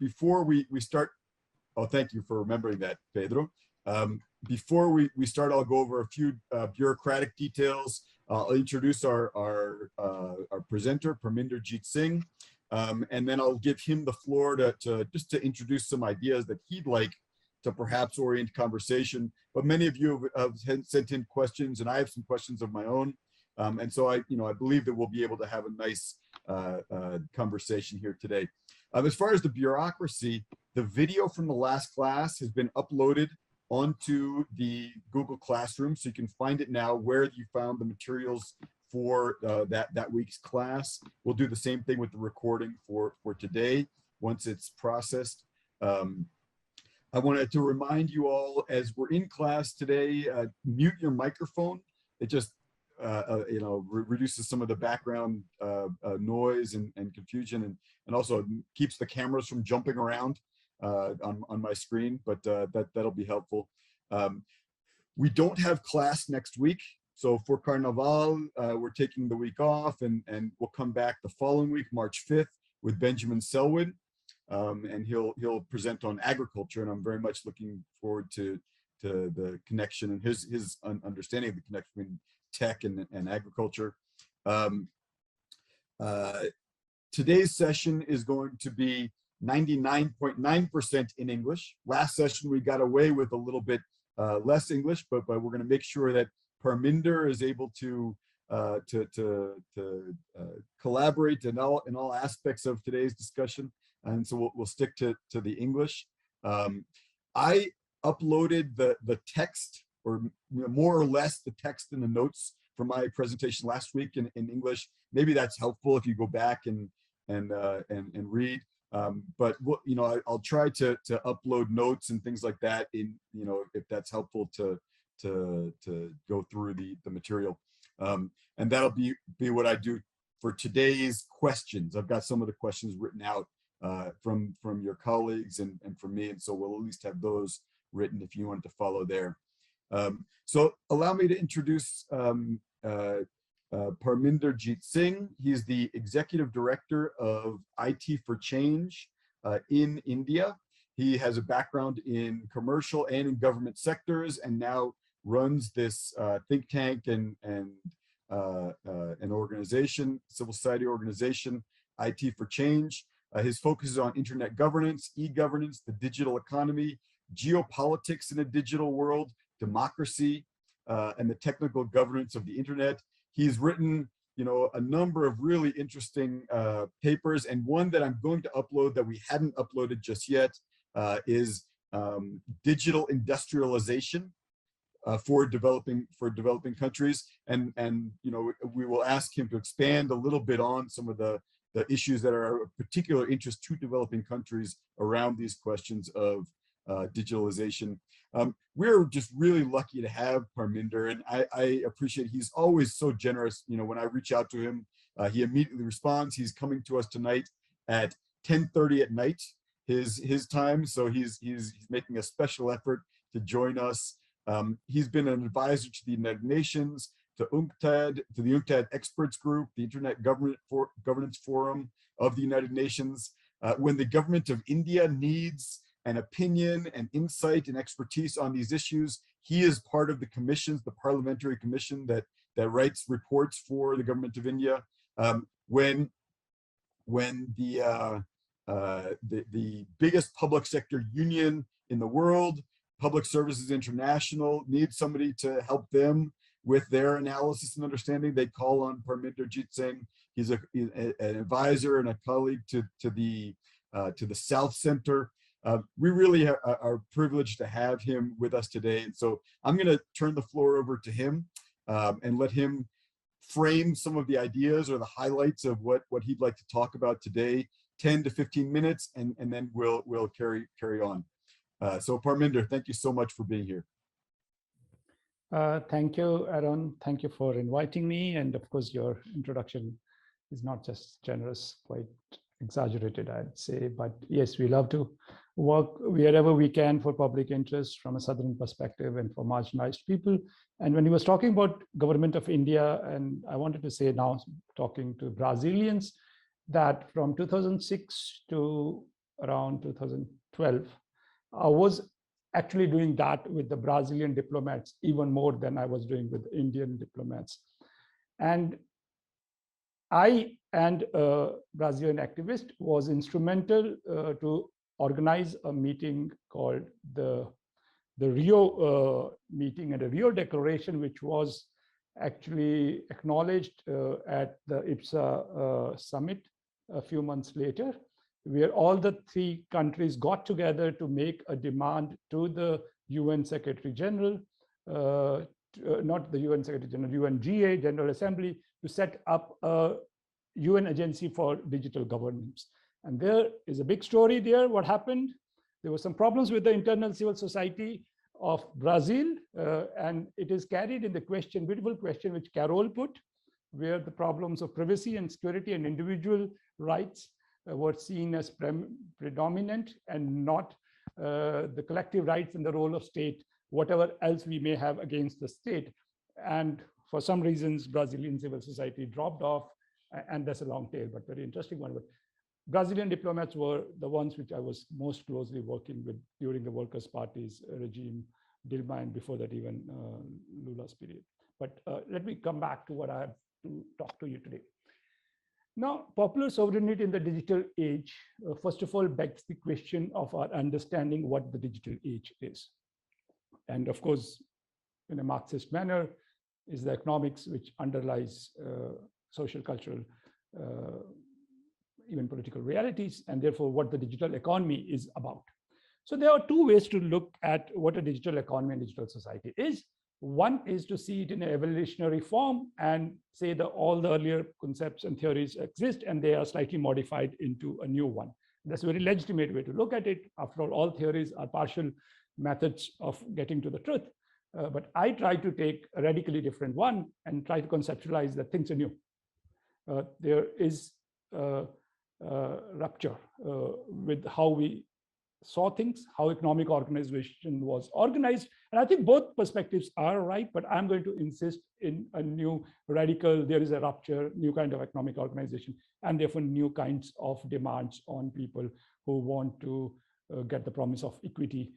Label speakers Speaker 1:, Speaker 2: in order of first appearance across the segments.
Speaker 1: before we start, oh, thank you for remembering that, Pedro. Before we start, I'll go over a few bureaucratic details. I'll introduce our presenter, Parminder Singh, and then I'll give him the floor to introduce some ideas that he'd like to perhaps orient conversation. But many of you have sent in questions, and I have some questions of my own. And so I believe that we'll be able to have a nice conversation here today. As far as the bureaucracy, the video from the last class has been uploaded onto the Google Classroom, so you can find it now where you found the materials for that week's class. We'll do the same thing with the recording for today once it's processed. I wanted to remind you all, as we're in class today, mute your microphone. It just reduces some of the background noise and confusion, and also keeps the cameras from jumping around on my screen, but that'll be helpful. We don't have class next week, so for Carnaval, we're taking the week off, and we'll come back the following week, March 5th, with Benjamin Selwyn, and he'll present on agriculture, and I'm very much looking forward to the connection and his understanding of the connection between tech and agriculture. Today's session is going to be 99.9% in English. Last session we got away with a little bit less English, but we're going to make sure that Parminder is able to collaborate in all aspects of today's discussion, and so we'll stick to the English. I uploaded the text, or more or less the text in the notes for my presentation last week in English. Maybe that's helpful if you go back and read. But I'll try to upload notes and things like that in, if that's helpful to go through the material. And that'll be what I do for today's questions. I've got some of the questions written out from your colleagues and from me, and so we'll at least have those written if you wanted to follow there. So allow me to introduce Parminder Singh. He's the Executive Director of IT for Change in India. He has a background in commercial and in government sectors, and now runs this think tank and an organization, civil society organization, IT for Change. His focus is on internet governance, e-governance, the digital economy, geopolitics in a digital world, democracy, and the technical governance of the internet. He's written, a number of really interesting papers, and one that I'm going to upload that we hadn't uploaded just yet is digital industrialization for developing countries, and we will ask him to expand a little bit on some of the issues that are of particular interest to developing countries around these questions of digitalization. We're just really lucky to have Parminder, and I appreciate he's always so generous. When I reach out to him, he immediately responds. He's coming to us tonight at 10:30 at night, his time, so he's making a special effort to join us. He's been an advisor to the United Nations, to the UNCTAD Experts Group, the Internet Governance Forum of the United Nations. When the government of India needs an opinion and insight and expertise on these issues, he is part of the commissions, the parliamentary commission that writes reports for the government of India. When the biggest public sector union in the world, Public Services International, needs somebody to help them with their analysis and understanding, they call on Parminder Singh. He's an advisor and a colleague to the South Center. We really are privileged to have him with us today, and so I'm going to turn the floor over to him and let him frame some of the ideas or the highlights of what he'd like to talk about today. 10 to 15 minutes, and then we'll carry on. So Parminder, thank you so much for being here.
Speaker 2: Thank you, Aaron. Thank you for inviting me. And of course, your introduction is not just generous, quite exaggerated, I'd say. But yes, we love to work wherever we can for public interest from a Southern perspective and for marginalized people. And when he was talking about government of India, and I wanted to say now, talking to Brazilians, that from 2006 to around 2012, I was actually doing that with the Brazilian diplomats even more than I was doing with Indian diplomats. And I and a Brazilian activist was instrumental to organize a meeting called the Rio meeting and a Rio Declaration, which was actually acknowledged at the IPSA summit a few months later, where all the three countries got together to make a demand to the UN Secretary General, not the UN Secretary General, UNGA, General Assembly, to set up a UN agency for digital governance. And there is a big story there. What happened? There were some problems with the internal civil society of Brazil, and it is carried in the question, beautiful question which Carol put, where the problems of privacy and security and individual rights were seen as predominant and not the collective rights and the role of state, whatever else we may have against the state. And for some reasons, Brazilian civil society dropped off, and that's a long tail, but very interesting one. But Brazilian diplomats were the ones which I was most closely working with during the Workers' Party's regime, Dilma, and before that even Lula's period. But let me come back to what I have to talk to you today. Now, popular sovereignty in the digital age, first of all, begs the question of our understanding what the digital age is. And of course, in a Marxist manner, is the economics which underlies social, cultural, even political realities, and therefore what the digital economy is about. So there are two ways to look at what a digital economy and digital society is. One is to see it in an evolutionary form and say that all the earlier concepts and theories exist and they are slightly modified into a new one. That's a very legitimate way to look at it. After all theories are partial methods of getting to the truth. But I try to take a radically different one and try to conceptualize that things are new. There is rupture with how we saw things, how economic organization was organized. And I think both perspectives are right, but I'm going to insist in a new radical, there is a rupture, new kind of economic organization, and therefore new kinds of demands on people who want to get the promise of equity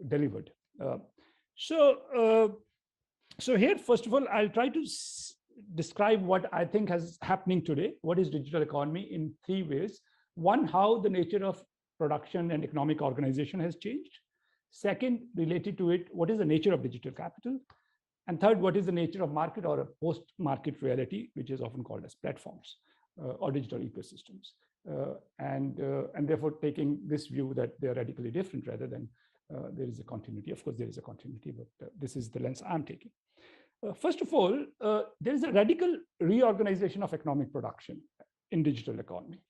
Speaker 2: delivered. So here, first of all, I'll try to describe what I think is happening today. What is digital economy in three ways. One, how the nature of production and economic organization has changed. Second, related to it, what is the nature of digital capital? And third, what is the nature of market or a post-market reality, which is often called as platforms or digital ecosystems. And therefore taking this view that they're radically different rather than there is a continuity. Of course, there is a continuity, but this is the lens I'm taking. First of all, there is a radical reorganization of economic production in digital economy.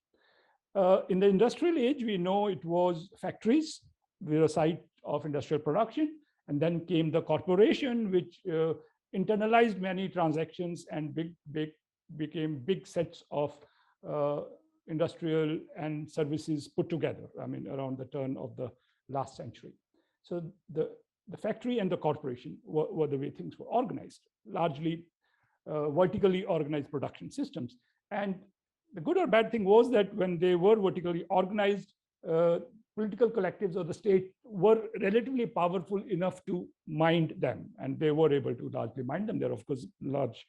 Speaker 2: In the industrial age, we know it was factories, were a site of industrial production, and then came the corporation, which internalized many transactions and became big sets of industrial and services put together, I mean, around the turn of the last century. So the factory and the corporation were the way things were organized, largely vertically organized production systems. And the good or bad thing was that when they were vertically organized, political collectives or the state were relatively powerful enough to mind them, and they were able to largely mind them. There are, of course, large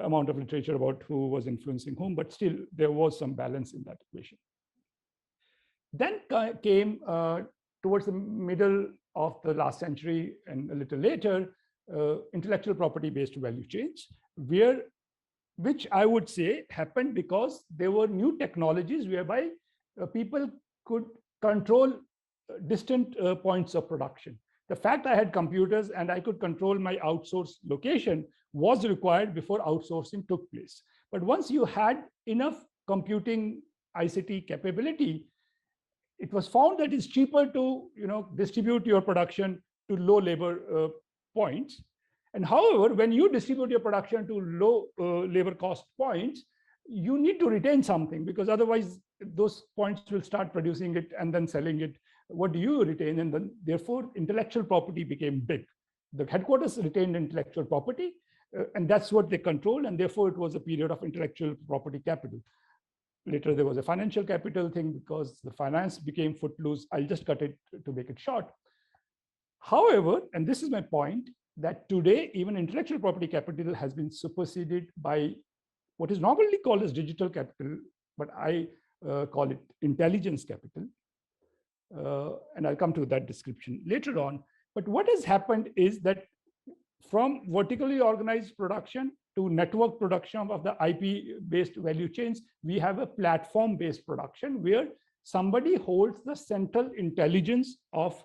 Speaker 2: amount of literature about who was influencing whom, but still there was some balance in that equation. Then came towards the middle of the last century and a little later, intellectual property-based value chains, which I would say happened because there were new technologies whereby people could control distant points of production. The fact I had computers and I could control my outsourced location was required before outsourcing took place. But once you had enough computing ICT capability, it was found that it's cheaper to distribute your production to low labor points. And however, when you distribute your production to low labor cost points, you need to retain something, because otherwise those points will start producing it and then selling it. What do you retain? And then therefore intellectual property became big. The headquarters retained intellectual property, and that's what they controlled, and therefore it was a period of intellectual property capital. later there was a financial capital thing because the finance became footloose. I'll just cut it to make it short. However, and this is my point, that today even intellectual property capital has been superseded by what is normally called as digital capital, but I call it intelligence capital. And I'll come to that description later on. But what has happened is that from vertically organized production to network production of the IP-based value chains, we have a platform-based production where somebody holds the central intelligence of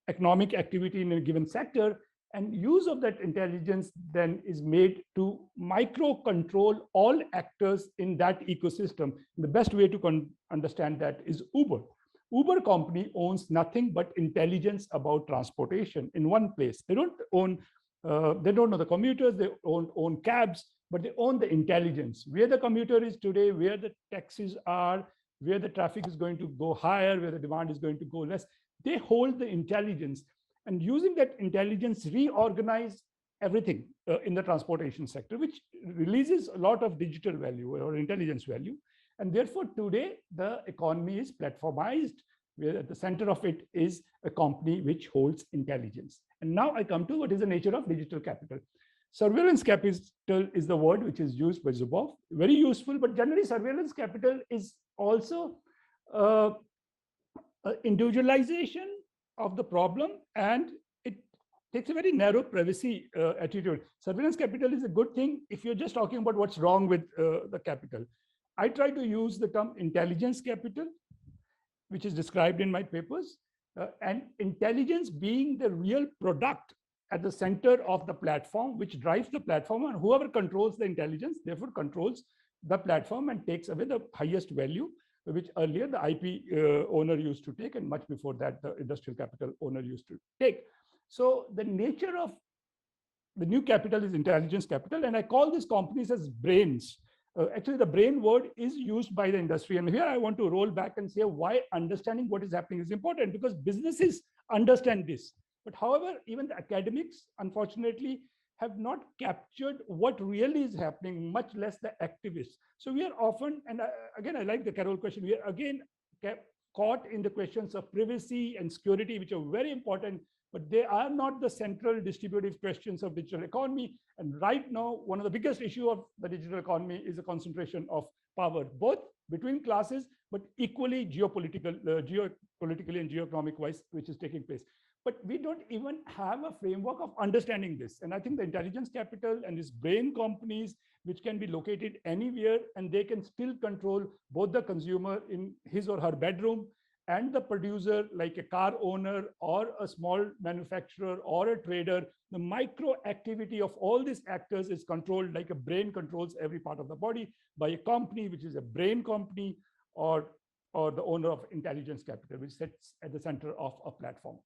Speaker 2: economic activity in a given sector, and use of that intelligence then is made to micro control all actors in that ecosystem. The best way to understand that is Uber. Uber company owns nothing but intelligence about transportation in one place. They don't own the commuters, they own cabs, but they own the intelligence. Where the commuter is today, where the taxis are, where the traffic is going to go higher, where the demand is going to go less. They hold the intelligence, and using that intelligence reorganize everything in the transportation sector, which releases a lot of digital value or intelligence value. And therefore, today, the economy is platformized, where at the center of it is a company which holds intelligence. And now I come to what is the nature of digital capital. Surveillance capital is the word which is used by Zuboff. Very useful, but generally surveillance capital is also individualization of the problem, and it takes a very narrow privacy attitude. Surveillance capital is a good thing if you're just talking about what's wrong with the capital. I try to use the term intelligence capital, which is described in my papers, and intelligence being the real product at the center of the platform, which drives the platform, and whoever controls the intelligence, therefore controls the platform and takes away the highest value, which earlier the IP owner used to take, and much before that, the industrial capital owner used to take. So the nature of the new capital is intelligence capital, and I call these companies as brains. Actually, the brain word is used by the industry. And here I want to roll back and say why understanding what is happening is important, because businesses understand this. But however, even the academics, unfortunately, have not captured what really is happening, much less the activists. So we are often, and again, I like the Carol question, we are again caught in the questions of privacy and security, which are very important, but they are not the central distributive questions of digital economy. And right now, one of the biggest issues of the digital economy is the concentration of power, both between classes, but equally geopolitically and geoeconomic wise, which is taking place. But we don't even have a framework of understanding this. And I think the intelligence capital and these brain companies, which can be located anywhere, and they can still control both the consumer in his or her bedroom and the producer, like a car owner or a small manufacturer or a trader. The micro activity of all these actors is controlled like a brain controls every part of the body by a company, which is a brain company, or the owner of intelligence capital, which sits at the center of a platform.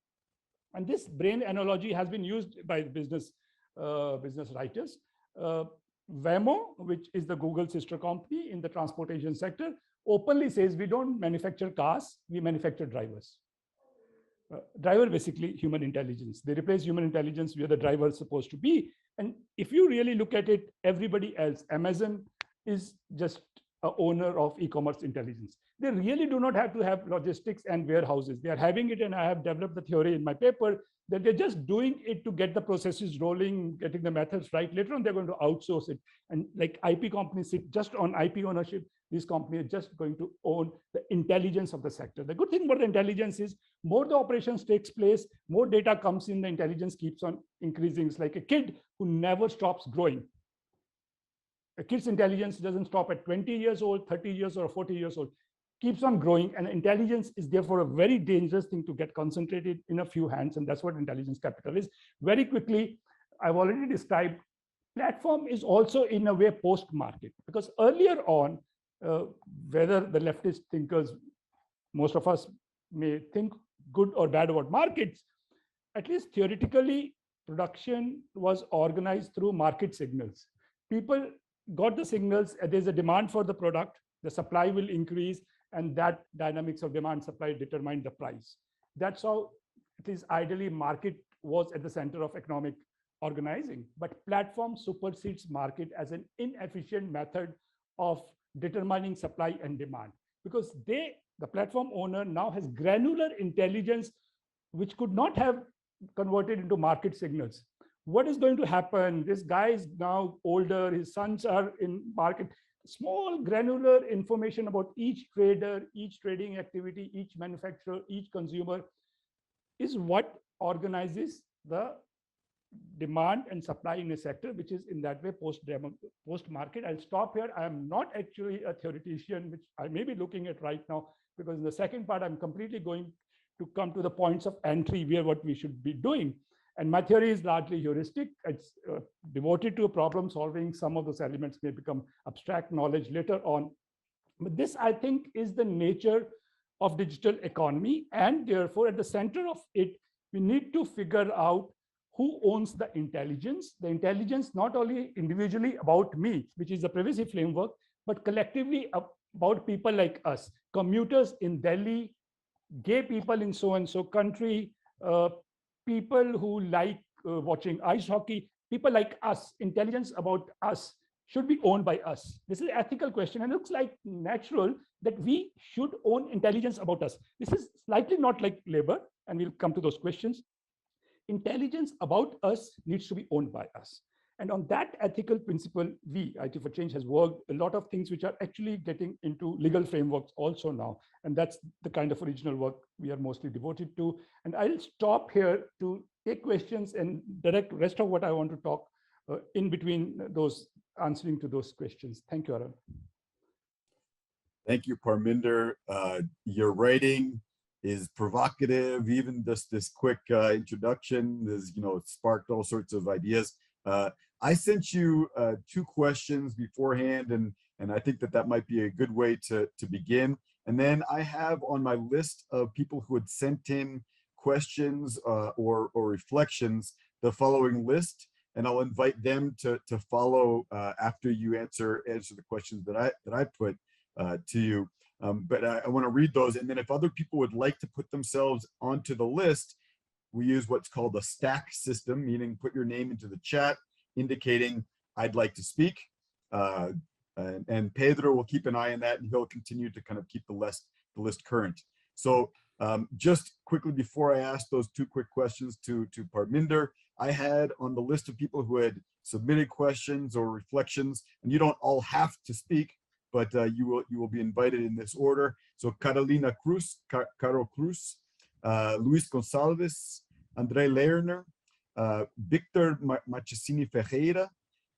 Speaker 2: And this brain analogy has been used by business writers. Waymo, which is the Google sister company in the transportation sector, openly says we don't manufacture cars, we manufacture drivers. Driver, basically human intelligence. They replace human intelligence where the driver is supposed to be. And if you really look at it, everybody else, Amazon is just an owner of e-commerce intelligence. They really do not have to have logistics and warehouses. They are having it, and I have developed the theory in my paper that they're just doing it to get the processes rolling, getting the methods right. Later on, they're going to outsource it. And like IP companies sit just on IP ownership, these companies are just going to own the intelligence of the sector. The good thing about the intelligence is more the operations takes place, more data comes in, the intelligence keeps on increasing. It's like a kid who never stops growing. A kid's intelligence doesn't stop at 20 years old, 30 years or 40 years old, keeps on growing. And intelligence is therefore a very dangerous thing to get concentrated in a few hands. And that's what intelligence capital is. Very quickly, I've already described, platform is also in a way post-market, because earlier on, whether the leftist thinkers, most of us may think good or bad about markets, at least theoretically, production was organized through market signals. People got the signals, there's a demand for the product, the supply will increase, and that dynamics of demand supply determined the price. That's how it is. Ideally, market was at the center of economic organizing, but platform supersedes market as an inefficient method of determining supply and demand, because the platform owner now has granular intelligence which could not have converted into market signals. What is going to happen? This guy is now older, his sons are in market. Small granular information about each trader, each trading activity, each manufacturer, each consumer is what organizes the demand and supply in a sector, which is in that way post-market. I'll stop here. I am not actually a theoretician, which I may be looking at right now, because in the second part, I'm completely going to come to the points of entry where what we should be doing. And my theory is largely heuristic. It's devoted to problem solving. Some of those elements may become abstract knowledge later on. But this, I think, is the nature of digital economy. And therefore, at the center of it, we need to figure out who owns the intelligence not only individually about me, which is the privacy framework, but collectively about people like us, commuters in Delhi, gay people in so-and-so country, people who like watching ice hockey, people like us, intelligence about us should be owned by us. This is an ethical question, and it looks like natural that we should own intelligence about us. This is slightly not like labor, and we'll come to those questions. Intelligence about us needs to be owned by us. And on that ethical principle, we, IT for Change, has worked a lot of things which are actually getting into legal frameworks also now. And that's the kind of original work we are mostly devoted to. And I'll stop here to take questions and direct the rest of what I want to talk in between those, answering to those questions. Thank you, Aaron.
Speaker 1: Thank you, Parminder. Your writing is provocative. Even just this quick introduction is, sparked all sorts of ideas. I sent you 2 questions beforehand, and I think that might be a good way to begin. And then I have on my list of people who had sent in questions or reflections the following list, and I'll invite them to follow after you answer the questions that I put to you. But I want to read those, and then if other people would like to put themselves onto the list, we use what's called a stack system, meaning put your name into the chat, indicating I'd like to speak. And Pedro will keep an eye on that, and he'll continue to kind of keep the list current. So just quickly before I ask those 2 quick questions to Parminder, I had on the list of people who had submitted questions or reflections, and you don't all have to speak, but you will be invited in this order. So Carolina Cruz, Caro Cruz, Luis Gonçalves, André Lerner, Victor Machicini Ferreira,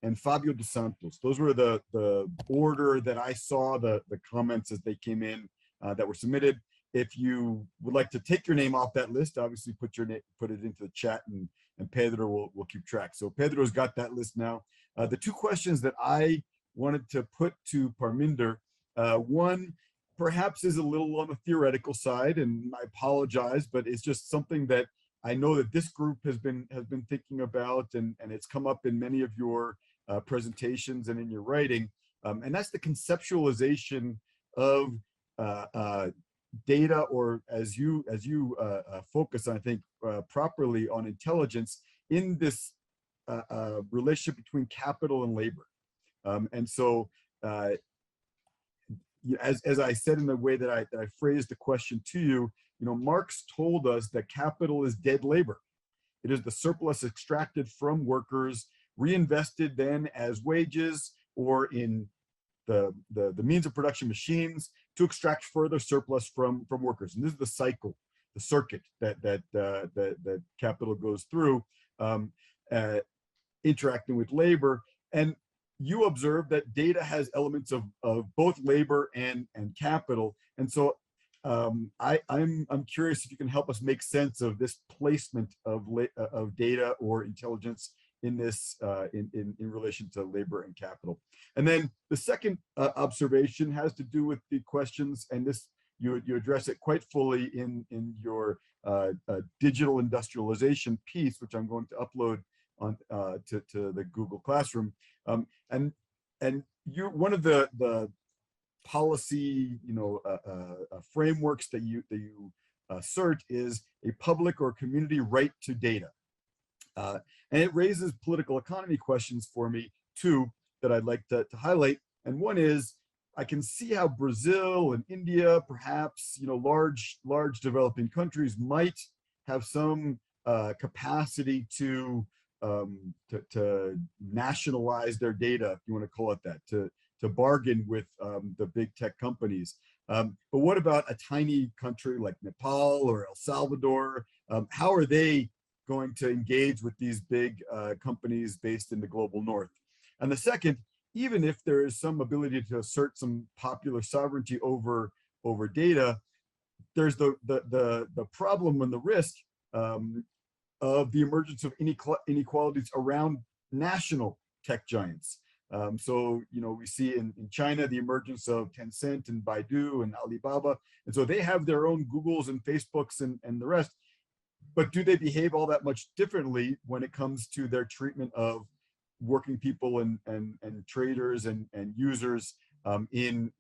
Speaker 1: and Fabio dos Santos. Those were the order that I saw the comments as they came in that were submitted. If you would like to take your name off that list, obviously put it into the chat, and Pedro will keep track. So Pedro's got that list now. The 2 questions that I wanted to put to Parminder, one perhaps is a little on the theoretical side, and I apologize, but it's just something that I know that this group has been thinking about, and it's come up in many of your presentations and in your writing, and that's the conceptualization of data, or as you focus, I think, properly on intelligence in this relationship between capital and labor. And so, as I said in the way that I phrased the question to you, Marx told us that capital is dead labor. It is the surplus extracted from workers, reinvested then as wages or in the means of production machines to extract further surplus from workers. And this is the cycle, the circuit that capital goes through, interacting with labor. And you observe that data has elements of both labor and capital. And so I'm curious if you can help us make sense of this placement of data or intelligence in this in relation to labor and capital. And then the second observation has to do with the questions, and this you address it quite fully in your digital industrialization piece, which I'm going to upload on to the Google Classroom. And you're one of the policy frameworks that you assert is a public or community right to data, and it raises political economy questions for me too that I'd like to highlight. And one is, I can see how Brazil and India, perhaps, large developing countries might have some capacity to nationalize their data, if you want to call it that, to bargain with the big tech companies. But what about a tiny country like Nepal or El Salvador? How are they going to engage with these big companies based in the global north? And the second, even if there is some ability to assert some popular sovereignty over data, there's the problem and the risk of the emergence of inequalities around national tech giants. So, we see in China the emergence of Tencent and Baidu and Alibaba. And so they have their own Googles and Facebooks and the rest. But do they behave all that much differently when it comes to their treatment of working people and traders and users in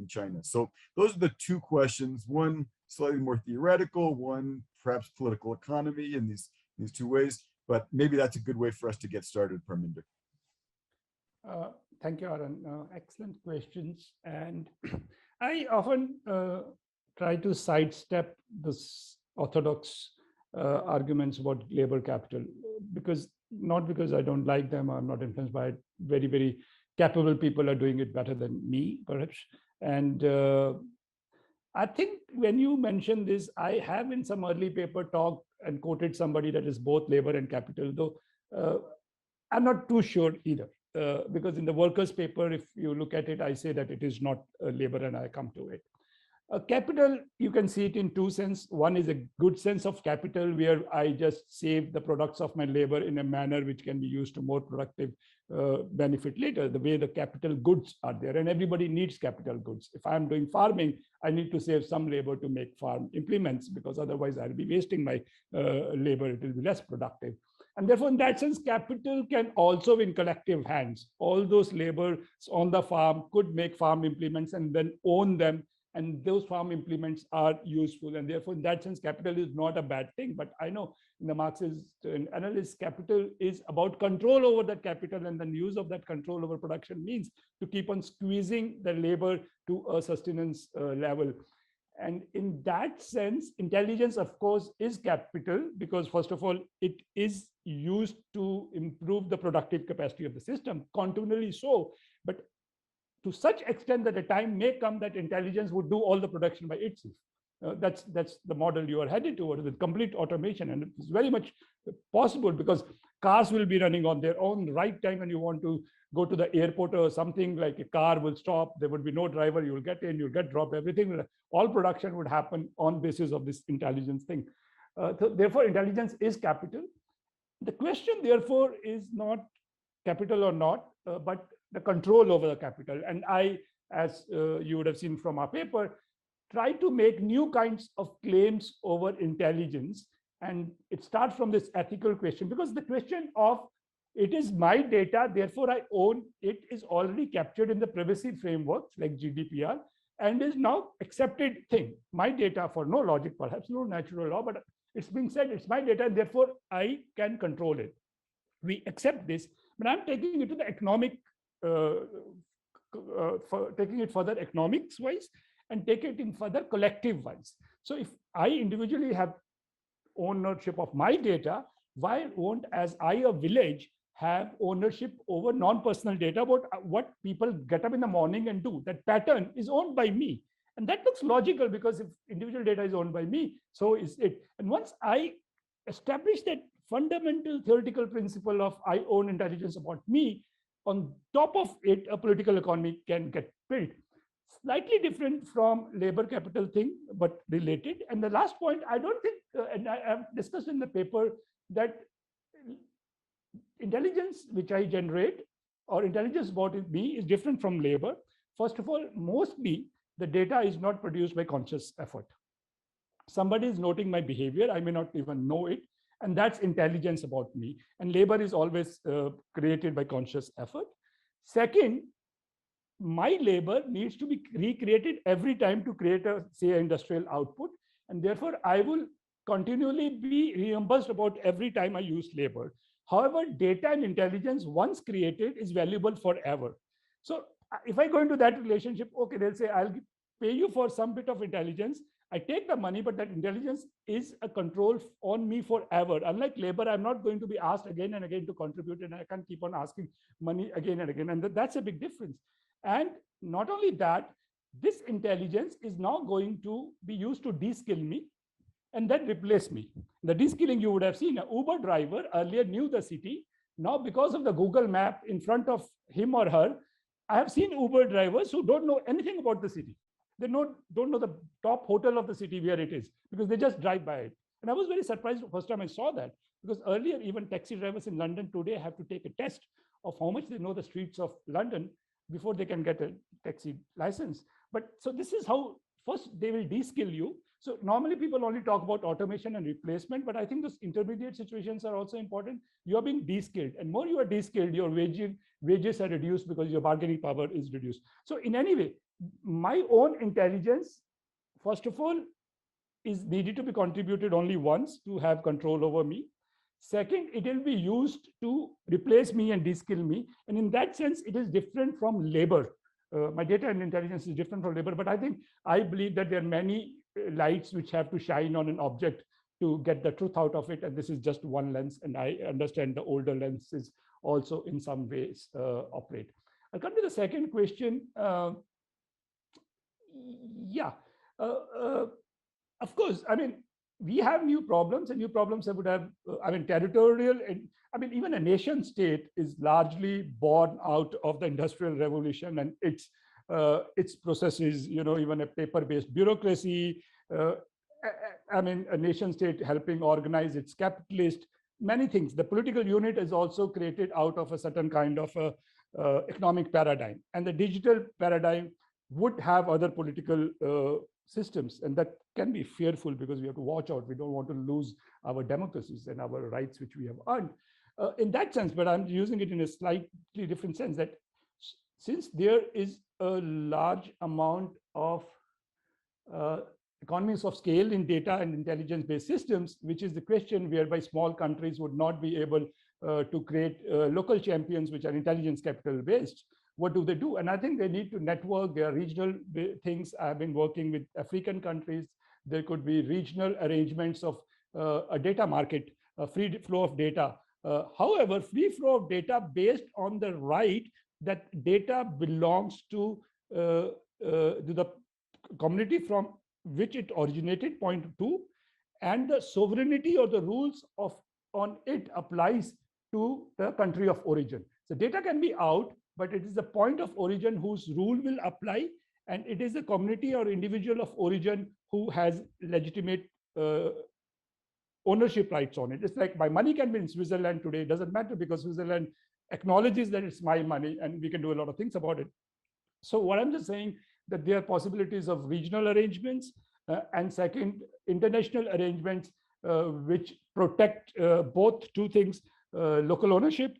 Speaker 1: China? So those are the two questions, one slightly more theoretical, one perhaps political economy in these two ways, but maybe that's a good way for us to get started, Parminder.
Speaker 2: Thank you, Aaron. Excellent questions. And I often try to sidestep this orthodox arguments about labor capital, not because I don't like them, I'm not influenced by it. Very, very capable people are doing it better than me, perhaps. And I think when you mention this, I have in some early paper talked and quoted somebody that is both labor and capital, though I'm not too sure either. Because in the workers' paper, if you look at it, I say that it is not labor, and I come to it. Capital, you can see it in two senses. One is a good sense of capital, where I just save the products of my labor in a manner which can be used to more productive benefit later, the way the capital goods are there. And everybody needs capital goods. If I'm doing farming, I need to save some labor to make farm implements, because otherwise I'll be wasting my labor. It will be less productive. And therefore, in that sense, capital can also be in collective hands. All those laborers on the farm could make farm implements and then own them. And those farm implements are useful. And therefore, in that sense, capital is not a bad thing. But I know in the Marxist analyst, capital is about control over that capital, and the use of that control over production means to keep on squeezing the labor to a sustenance level. And in that sense, intelligence, of course, is capital, because first of all, it is used to improve the productive capacity of the system, continually so. But to such extent that a time may come that intelligence would do all the production by itself. That's the model you are headed towards, with complete automation. And it's very much possible, because cars will be running on their own right time, and you want to go to the airport or something, like a car will stop, there would be no driver, you will get in, you'll get dropped, everything, all production would happen on basis of this intelligence thing. So therefore, intelligence is capital. The question, therefore, is not capital or not, but the control over the capital. And I, as you would have seen from our paper, try to make new kinds of claims over intelligence. And it starts from this ethical question, because the question of it is my data, therefore I own it, is already captured in the privacy frameworks like GDPR, and is now accepted thing. My data, for no logic, perhaps no natural law, but it's being said it's my data, and therefore I can control it. We accept this, but I'm taking it to the economic, taking it further economics wise, and take it in further collective wise. So if I individually have ownership of my data, why won't, as I, a village, have ownership over non-personal data about what people get up in the morning and do? That pattern is owned by me. And that looks logical, because if individual data is owned by me, so is it. And once I establish that fundamental theoretical principle of I own intelligence about me, on top of it, a political economy can get built. Slightly different from labor capital thing, but related. And the last point, I don't think, and I have discussed in the paper, that intelligence which I generate, or intelligence about me, is different from labor. First of all, mostly the data is not produced by conscious effort. Somebody is noting my behavior, I may not even know it, and that's intelligence about me. And labor is always created by conscious effort. Second, my labor needs to be recreated every time to create a, say, industrial output, and therefore I will continually be reimbursed about every time I use labor. However, data and intelligence, once created, is valuable forever. So if I go into that relationship, okay, they'll say, I'll pay you for some bit of intelligence. I take the money, but that intelligence is a control on me forever. Unlike labor, I'm not going to be asked again and again to contribute, and I can't keep on asking money again and again. And that's a big difference. And not only that, this intelligence is now going to be used to de-skill me and then replace me. The de-skilling, you would have seen, an Uber driver earlier knew the city. Now, because of the Google map in front of him or her, I have seen Uber drivers who don't know anything about the city. They don't know the top hotel of the city where it is, because they just drive by it. And I was very surprised the first time I saw that, because earlier even taxi drivers in London today have to take a test of how much they know the streets of London before they can get a taxi license. But so this is how first they will de-skill you. So normally people only talk about automation and replacement, but I think those intermediate situations are also important. You are being de-skilled, and more you are de-skilled, your wages are reduced because your bargaining power is reduced. So in any way, my own intelligence, first of all, is needed to be contributed only once to have control over me. Second, it will be used to replace me and de-skill me. And in that sense, it is different from labor. My data and intelligence is different from labor, but I believe that there are many lights which have to shine on an object to get the truth out of it. And this is just one lens. And I understand the older lenses also in some ways operate. I'll come to the second question. Of course, I mean, we have new problems, and new problems that would have, territorial, and even a nation state is largely born out of the Industrial Revolution and its processes, even a paper-based bureaucracy, a nation state helping organize its capitalist, many things. The political unit is also created out of a certain kind of economic paradigm, and the digital paradigm would have other political systems, and that can be fearful because we have to watch out. We don't want to lose our democracies and our rights, which we have earned in that sense. But I'm using it in a slightly different sense, that since there is a large amount of economies of scale in data and intelligence-based systems, which is the question whereby small countries would not be able to create local champions which are intelligence capital-based. What do they do? And I think they need to network. There are regional things. I've been working with African countries. There could be regional arrangements of a data market, a free flow of data. However, free flow of data based on the right that data belongs to the community from which it originated, point 2, and the sovereignty or the rules on it applies to the country of origin. So data can be out, but it is the point of origin whose rule will apply, and it is the community or individual of origin who has legitimate ownership rights on it. It's like my money can be in Switzerland today. It doesn't matter because Switzerland acknowledges that it's my money, and we can do a lot of things about it. So what I'm just saying, that there are possibilities of regional arrangements, and second, international arrangements which protect both two things, local ownership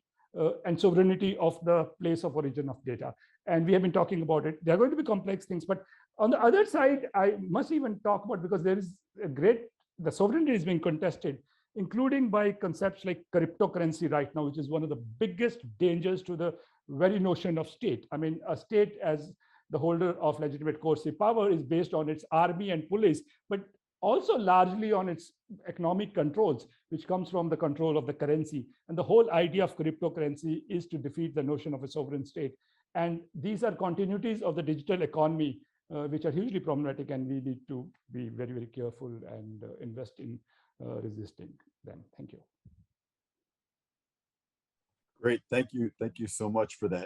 Speaker 2: and sovereignty of the place of origin of data. And we have been talking about it. They're going to be complex things, but on the other side, I must even talk about, because there is the sovereignty is being contested, including by concepts like cryptocurrency right now, which is one of the biggest dangers to the very notion of state. A state as the holder of legitimate coercive power is based on its army and police, but also largely on its economic controls, which comes from the control of the currency. And the whole idea of cryptocurrency is to defeat the notion of a sovereign state. And these are continuities of the digital economy, which are hugely problematic, and we need to be very, very careful and invest in resisting them. Thank you.
Speaker 1: Great, thank you so much for that